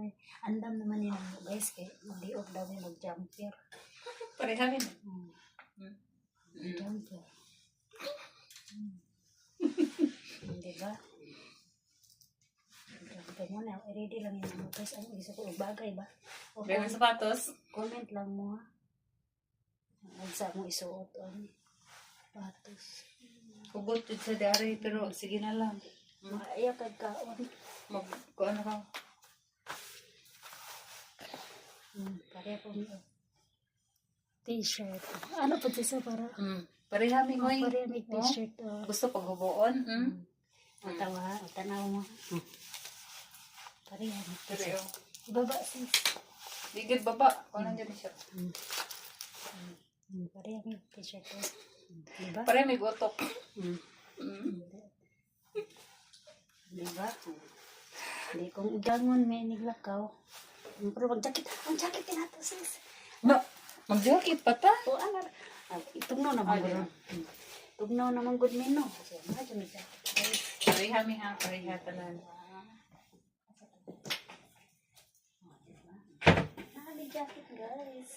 ay. Andam naman yun guys, kaya mag-diop daw yung mag-jumper. Parehamin. Jumper. Diba? Jumper mo na, ready lang yun mo guys. Ano, gusto ko bagay ba? O, May mga sapatos. comment lang mo ha. Huwag sa mo isuot o patos. Kubot yun sa dari, pero sige na lang. Maayaw kagkaon. Kung ano ka. Pareha po mo. T-shirt. Ano pa siya para? Parehami mo eh. Pareha may t-shirt. Gusto paghubuon. O tawa ha. O tanaw mo. Pareha may Pareho. t-shirt. Ibaba sis. Ligid baba. Kung nandiyan siya. Pareha may t-shirt. Diba? Pareha may gotok. Diba? Hindi kong igangon may niglakaw. Pero mag-jacket. Ang jacket din nato sis. No. Mag-jacket pa ta. O ano? Tugnaw naman ko. Tugnaw naman good mino. So, medyo may jacket. Parehami ha. Pareha tanan. May jacket guys.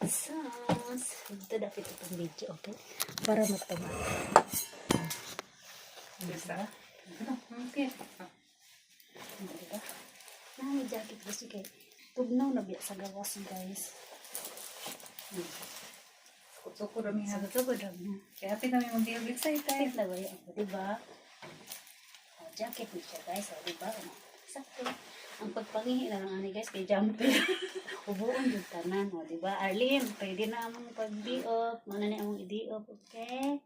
Ito dapat itong video, okay? Para matama. Diba? Okay. Diba? May jacket kasi kay tugnaw na biya sa gawas guys. Suko rami ha. Sabi ko ba dami? Kaya happy kami mag-diobig sa Kahit na ba yun? Diba? Jacket niya siya guys. Diba? Sakto. Ang pagpangihi na lang ani guys kay jumper. Ubuon yung tanan. Diba? Arlene, pwede na among pag-diop. Muna na among i-diop. Okay?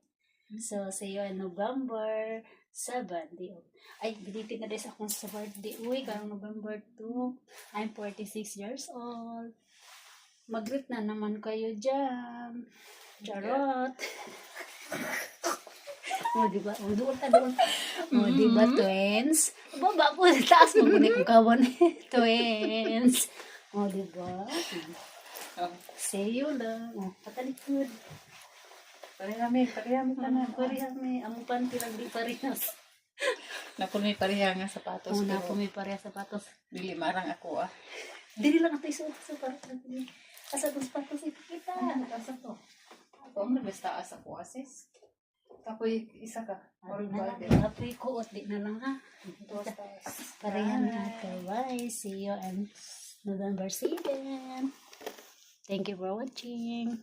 So, see you in November 7. Diop. Ay, binitin na guys akong sa birthday. Uy, karong November 2. I'm 46 years old. Mag-greet na naman kayo dyan. Charot. O, diba? O, doon ka doon. O, diba, twins? Baba po, taas mo muna yung kawan. Twins. O, diba? See you lang. O, patalikod. Parehami tanan. Parehami. Ang panty lang di parehas. Naku may pareha nga sapatos. Una pero po may parehas sapatos. dili marang ako ah. Dili lang ito isuot sa parehas. Asa itong sapatos ipakita. Asa to? Ako ang basta asa ko asis. Tapoy isa ka. Ari Or na lang. body. Apoy ko. Di na lang ha. Parehan na ito. Bye. See you on November 7. Thank you for watching.